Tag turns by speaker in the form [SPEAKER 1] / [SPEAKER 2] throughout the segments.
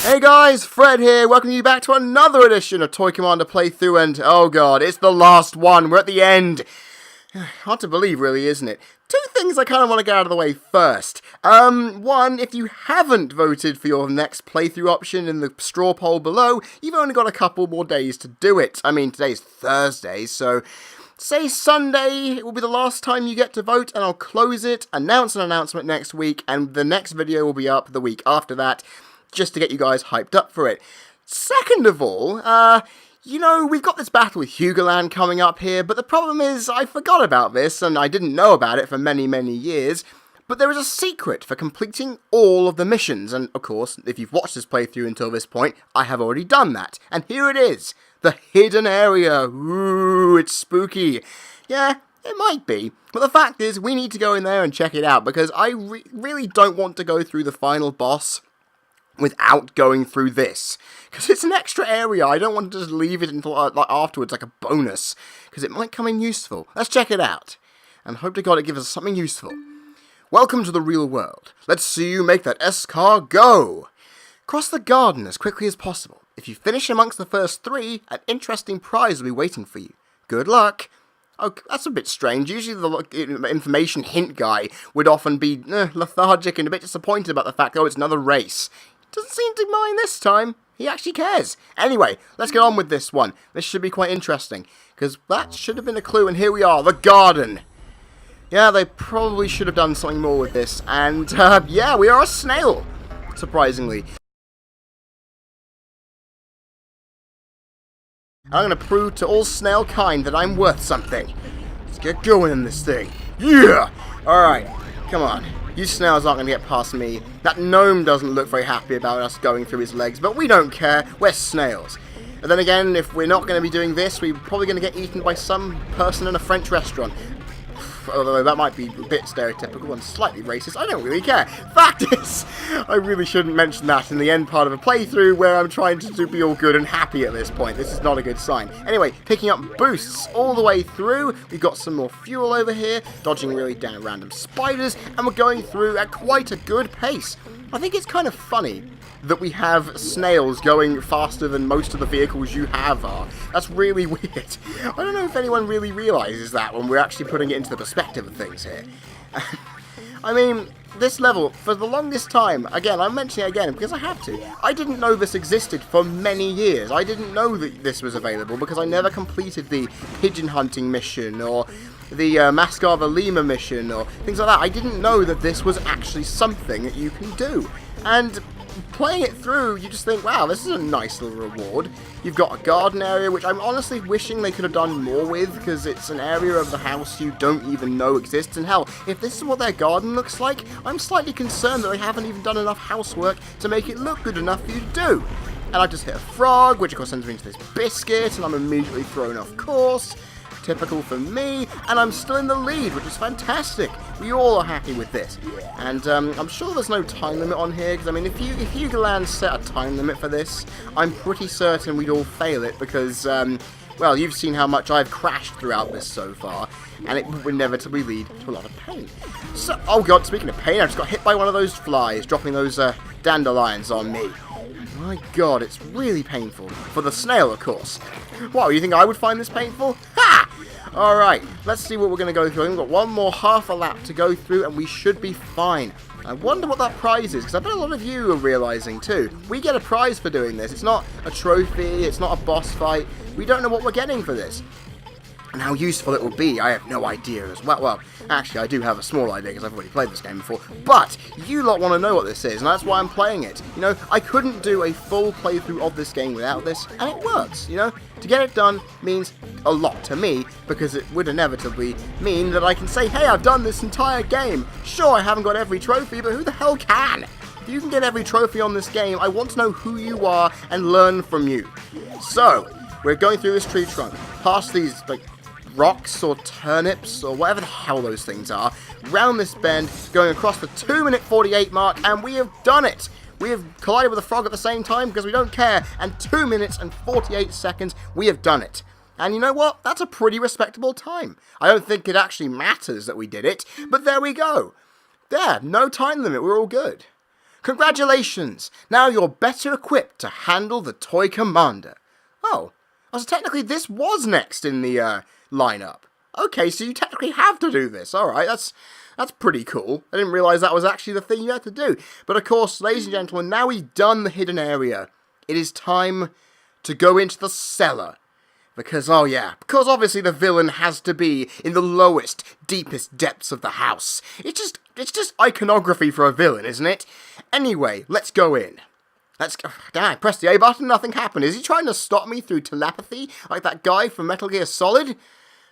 [SPEAKER 1] Hey guys, Fred here, welcome you back to another edition of Toy Commander Playthrough, and oh god, it's the last one, we're at the end. Hard to believe really, isn't it? Two things I kind of want to get out of the way first. One, if you haven't voted for your next playthrough option in the straw poll below, you've only got a couple more days to do it. I mean, today's Thursday, so say Sunday will be the last time you get to vote, and I'll close it, announce an announcement next week, and the next video will be up the week after that, just to get you guys hyped up for it. Second of all, you know, we've got this battle with HUGOLIN coming up here, but the problem is I forgot about this, and I didn't know about it for many, many years, but there is a secret for completing all of the missions, and of course, if you've watched this playthrough until this point, I have already done that, and here it is, the hidden area. Ooh, it's spooky. Yeah, it might be, but the fact is, we need to go in there and check it out, because I really don't want to go through the final boss without going through this, because it's an extra area. I don't want to just leave it until like afterwards, like a bonus, because it might come in useful. Let's check it out, and hope to God it gives us something useful. Welcome to the real world. Let's see you make that S-car go. Cross the garden as quickly as possible. If you finish amongst the first three, an interesting prize will be waiting for you. Good luck. Oh, that's a bit strange. Usually the information hint guy would often be lethargic and a bit disappointed about the fact, oh, it's another race. Doesn't seem to mind this time. He actually cares. Anyway, let's get on with this one. This should be quite interesting, because that should have been a clue, and here we are, the garden. Yeah, they probably should have done something more with this, and yeah, we are a snail, surprisingly. I'm going to prove to all snail kind that I'm worth something. Let's get going in this thing. Yeah! Alright, come on. You snails aren't going to get past me. That gnome doesn't look very happy about us going through his legs, but we don't care. We're snails. And then again, if we're not going to be doing this, we're probably going to get eaten by some person in a French restaurant. Although that might be a bit stereotypical and slightly racist, I don't really care. Fact is, I really shouldn't mention that in the end part of a playthrough where I'm trying to be all good and happy at this point. This is not a good sign. Anyway, picking up boosts all the way through. We've got some more fuel over here, dodging really down random spiders, and we're going through at quite a good pace. I think it's kind of funny that we have snails going faster than most of the vehicles you have are. That's really weird. I don't know if anyone really realizes that when we're actually putting it into the perspective of things here. I mean, this level, for the longest time, again, I'm mentioning it again because I have to, I didn't know this existed for many years. I didn't know that this was available because I never completed the pigeon hunting mission or the Mascava Lima mission or things like that. I didn't know that this was actually something that you can do. And playing it through, you just think, wow, this is a nice little reward. You've got a garden area, which I'm honestly wishing they could have done more with, because it's an area of the house you don't even know exists. And hell, if this is what their garden looks like, I'm slightly concerned that they haven't even done enough housework to make it look good enough for you to do. And I just hit a frog, which of course sends me into this biscuit, and I'm immediately thrown off course. Typical for me, and I'm still in the lead, which is fantastic. We all are happy with this. And I'm sure there's no time limit on here, because I mean, if HUGOLIN set a time limit for this, I'm pretty certain we'd all fail it, because, well, you've seen how much I've crashed throughout this so far, and it would inevitably lead to a lot of pain. So, oh god, speaking of pain, I just got hit by one of those flies, dropping those dandelions on me. My god, it's really painful. For the snail, of course. Wow, you think I would find this painful? Ha! Alright, let's see what we're going to go through. We've got one more half a lap to go through, and we should be fine. I wonder what that prize is, because I bet a lot of you are realising too. We get a prize for doing this. It's not a trophy, it's not a boss fight. We don't know what we're getting for this. And how useful it will be, I have no idea as well. Well, actually, I do have a small idea because I've already played this game before. But you lot want to know what this is, and that's why I'm playing it. You know, I couldn't do a full playthrough of this game without this, and it works, you know? To get it done means a lot to me, because it would inevitably mean that I can say, hey, I've done this entire game. Sure, I haven't got every trophy, but who the hell can? If you can get every trophy on this game, I want to know who you are and learn from you. So, we're going through this tree trunk, past these, like, rocks or turnips or whatever the hell those things are, round this bend, going across the 2-minute 48 mark, and we have done it! We have collided with a frog at the same time because we don't care, and 2 minutes and 48 seconds, we have done it. And you know what? That's a pretty respectable time. I don't think it actually matters that we did it, but there we go. There, no time limit, we're all good. Congratulations! Now you're better equipped to handle the Toy Commander. Oh, so technically this was next in the lineup. Okay, so you technically have to do this. Alright, that's pretty cool. I didn't realise that was actually the thing you had to do. But of course, ladies and gentlemen, now we've done the hidden area, it is time to go into the cellar. Because obviously the villain has to be in the lowest, deepest depths of the house. It's just iconography for a villain, isn't it? Anyway, let's go in. I pressed the A button, nothing happened. Is he trying to stop me through telepathy, like that guy from Metal Gear Solid?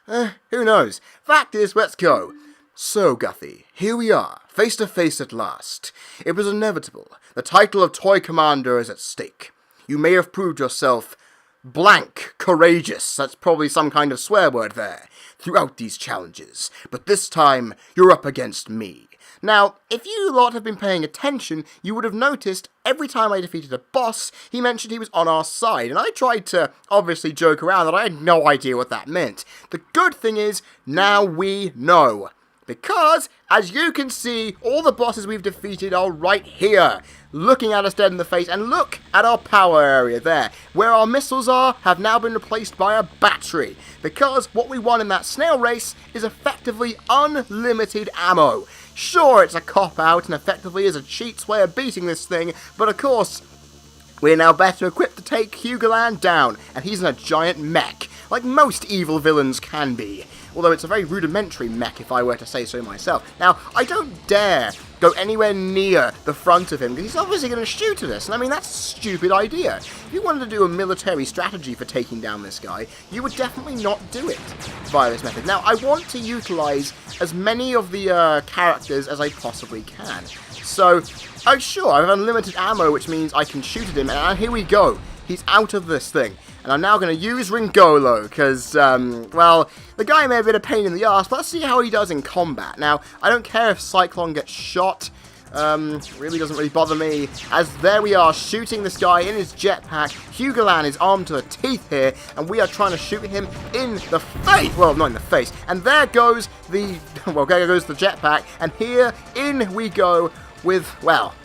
[SPEAKER 1] Who knows? Fact is, let's go. So, Guthie, here we are, face to face at last. It was inevitable. The title of Toy Commander is at stake. You may have proved yourself blank courageous, that's probably some kind of swear word there, throughout these challenges, but this time, you're up against me. Now, if you lot have been paying attention, you would have noticed every time I defeated a boss, he mentioned he was on our side, and I tried to obviously joke around that I had no idea what that meant. The good thing is, now we know. Because, as you can see, all the bosses we've defeated are right here, looking at us dead in the face, and look at our power area there. Where our missiles are have now been replaced by a battery, because what we won in that snail race is effectively unlimited ammo. Sure, it's a cop-out and effectively is a cheat's way of beating this thing, but of course, we're now better equipped to take HUGOLIN down, and he's in a giant mech, like most evil villains can be. Although it's a very rudimentary mech, if I were to say so myself. Now, I don't dare go anywhere near the front of him, because he's obviously going to shoot at us, and I mean, that's a stupid idea. If you wanted to do a military strategy for taking down this guy, you would definitely not do it via this method. Now, I want to utilise as many of the characters as I possibly can. So, sure, I have unlimited ammo, which means I can shoot at him, and here we go. He's out of this thing. And I'm now going to use Ringolo, because, well, the guy may have been a pain in the arse, but let's see how he does in combat. Now, I don't care if Cyclone gets shot, really doesn't really bother me, as there we are, shooting this guy in his jetpack. HUGOLIN is armed to the teeth here, and we are trying to shoot him in the face, well, not in the face, and there goes the, well, there goes the jetpack, and here, in we go with, well,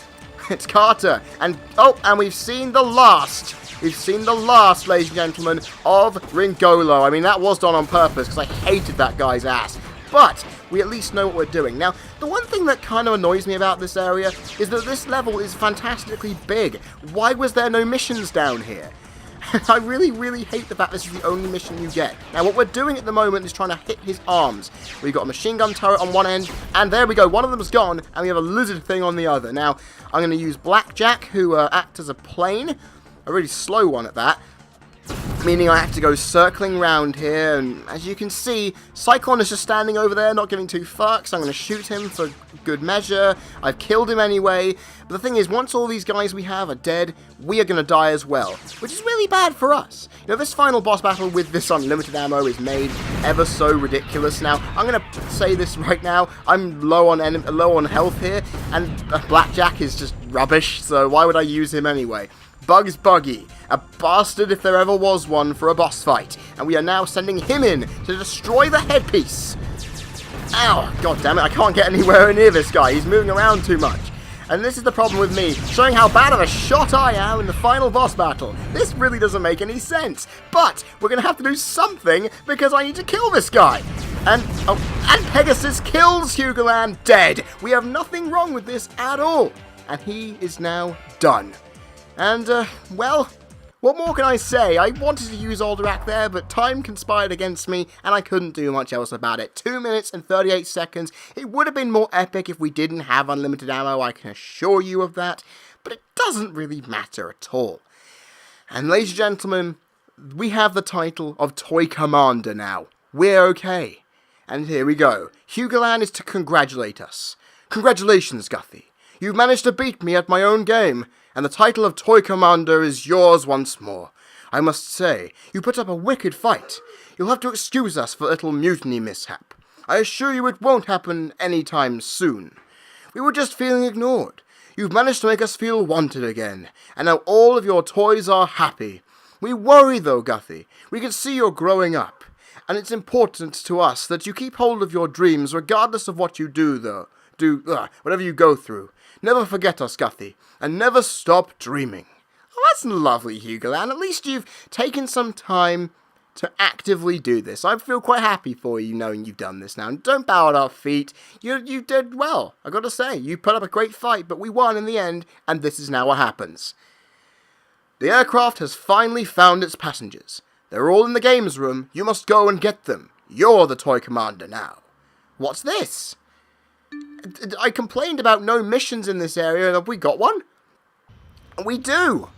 [SPEAKER 1] it's Carter, and, and we've seen the last, ladies and gentlemen, of Ringolo. I mean, that was done on purpose, because I hated that guy's ass. But we at least know what we're doing. Now, the one thing that kind of annoys me about this area is that this level is fantastically big. Why was there no missions down here? I really, really hate the fact this is the only mission you get. Now, what we're doing at the moment is trying to hit his arms. We've got a machine gun turret on one end, and there we go, one of them's gone, and we have a lizard thing on the other. Now, I'm going to use Blackjack, who acts as a plane, a really slow one at that, meaning I have to go circling around here, and as you can see, Cyclone is just standing over there, not giving two fucks. I'm going to shoot him for good measure. I've killed him anyway, but the thing is, once all these guys we have are dead, we are going to die as well, which is really bad for us. You know, this final boss battle with this unlimited ammo is made ever so ridiculous. Now, I'm going to say this right now, I'm low on health here, and Blackjack is just rubbish, so why would I use him anyway? Bugs Buggy, a bastard if there ever was one for a boss fight, and we are now sending him in to destroy the headpiece. Ow, god damn it, I can't get anywhere near this guy, he's moving around too much. And this is the problem with me, showing how bad of a shot I am in the final boss battle. This really doesn't make any sense, but we're going to have to do something because I need to kill this guy. And Pegasus kills HUGOLIN dead. We have nothing wrong with this at all, and he is now done. And, well, what more can I say? I wanted to use Alderac there, but time conspired against me, and I couldn't do much else about it. 2 minutes and 38 seconds. It would have been more epic if we didn't have unlimited ammo, I can assure you of that, but it doesn't really matter at all. And, ladies and gentlemen, we have the title of Toy Commander now. We're okay. And here we go. HUGOLIN is to congratulate us. Congratulations, Guthie. You've managed to beat me at my own game, and the title of Toy Commander is yours once more. I must say, you put up a wicked fight. You'll have to excuse us for a little mutiny mishap. I assure you it won't happen any time soon. We were just feeling ignored. You've managed to make us feel wanted again, and now all of your toys are happy. We worry though, Guthie. We can see you're growing up, and it's important to us that you keep hold of your dreams regardless of what you do, whatever you go through, never forget us, Guthie, and never stop dreaming. Oh, that's lovely, HUGOLIN. At least you've taken some time to actively do this. I feel quite happy for you knowing you've done this now. And don't bow at our feet. You did well, I gotta say. You put up a great fight, but we won in the end, and this is now what happens. The aircraft has finally found its passengers. They're all in the games room. You must go and get them. You're the Toy Commander now. What's this? I complained about no missions in this area. Have we got one? We do.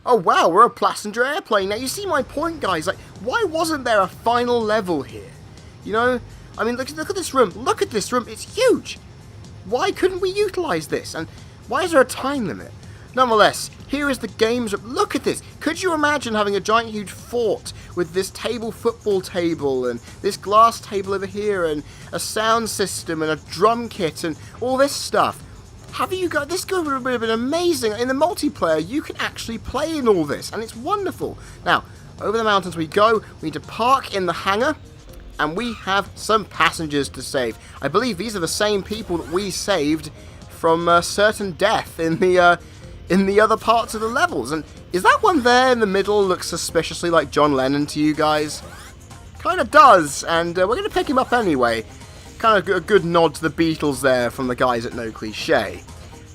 [SPEAKER 1] Oh wow, we're a passenger airplane. Now you see my point, guys. Like, why wasn't there a final level here? You know, I mean, look at this room. Look at this room. It's huge. Why couldn't we utilize this? And why is there a time limit? Nonetheless, here is the games room. Look at this. Could you imagine having a giant, huge fort with this football table, and this glass table over here, and a sound system, and a drum kit, and all this stuff? This would have been amazing. In the multiplayer, you can actually play in all this, and it's wonderful. Now, over the mountains we go. We need to park in the hangar, and we have some passengers to save. I believe these are the same people that we saved from certain death in the other parts of the levels. And is that one there in the middle look suspiciously like John Lennon to you guys? Kind of does, and we're going to pick him up anyway. Kind of a good nod to the Beatles there from the guys at No Cliche.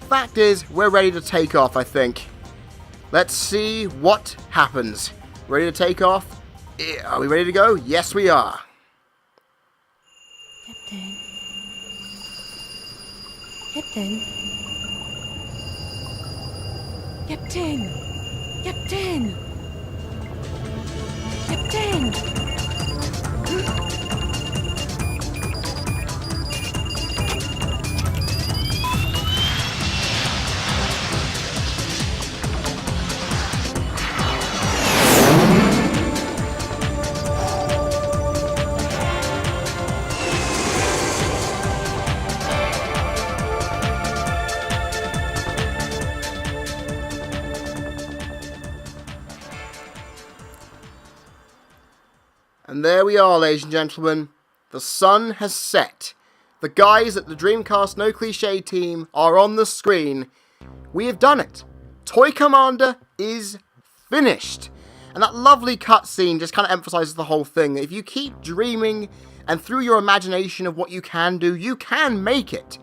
[SPEAKER 1] Fact is, we're ready to take off, I think. Let's see what happens. Ready to take off? Are we ready to go? Yes, we are.
[SPEAKER 2] Captain. Captain. Captain. Captain. Captain.
[SPEAKER 1] And there we are, ladies and gentlemen. The sun has set. The guys at the Dreamcast No Cliche team are on the screen. We have done it. Toy Commander is finished. And that lovely cutscene just kind of emphasizes the whole thing. If you keep dreaming and through your imagination of what you can do, you can make it.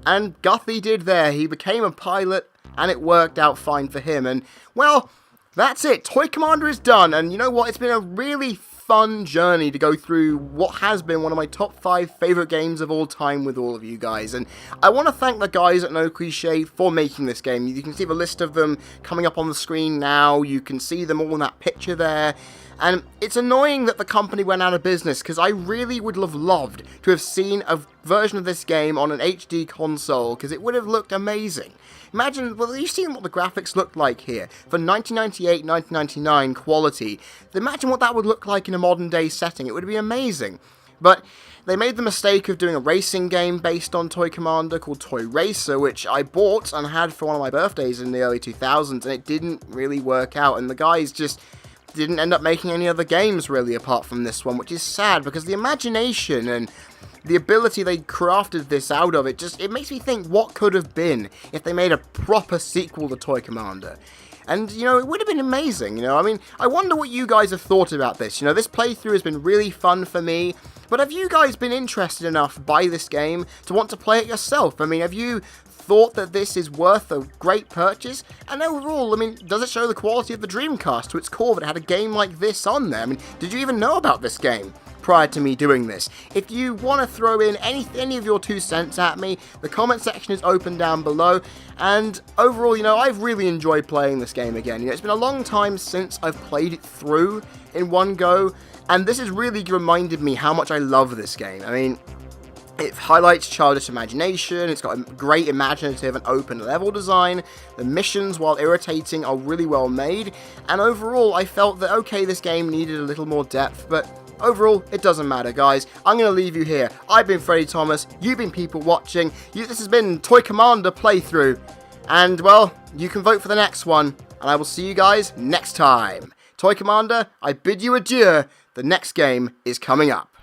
[SPEAKER 1] And Guthie did there. He became a pilot and it worked out fine for him. And, well, that's it. Toy Commander is done. And you know what? It's been a really fun journey to go through what has been one of my top 5 favourite games of all time with all of you guys, and I want to thank the guys at No Cliche for making this game. You can see the list of them coming up on the screen now. You can see them all in that picture there, and it's annoying that the company went out of business because I really would have loved to have seen a version of this game on an HD console because it would have looked amazing. Imagine, well, you've seen what the graphics looked like here. For 1998, 1999 quality, imagine what that would look like in a modern day setting. It would be amazing. But they made the mistake of doing a racing game based on Toy Commander called Toy Racer, which I bought and had for one of my birthdays in the early 2000s, and it didn't really work out, and the guys just didn't end up making any other games really apart from this one, which is sad because the imagination and the ability they crafted this out of, it makes me think what could have been if they made a proper sequel to Toy Commander. And, you know, it would have been amazing, you know. I mean, I wonder what you guys have thought about this. You know, this playthrough has been really fun for me, but have you guys been interested enough by this game to want to play it yourself? I mean, have you thought that this is worth a great purchase? And overall, I mean, does it show the quality of the Dreamcast to its core that it had a game like this on there? I mean, did you even know about this game prior to me doing this? If you want to throw in any of your 2 cents at me, the comment section is open down below. And overall, you know, I've really enjoyed playing this game again. You know, it's been a long time since I've played it through in one go, and this has really reminded me how much I love this game. I mean, it highlights childish imagination, it's got a great imaginative and open level design, the missions, while irritating, are really well made, and overall I felt that, okay, this game needed a little more depth, but overall, it doesn't matter, guys. I'm going to leave you here. I've been Freddy Thomas, you've been people watching, this has been Toy Commander playthrough, and, well, you can vote for the next one, and I will see you guys next time. Toy Commander, I bid you adieu, the next game is coming up.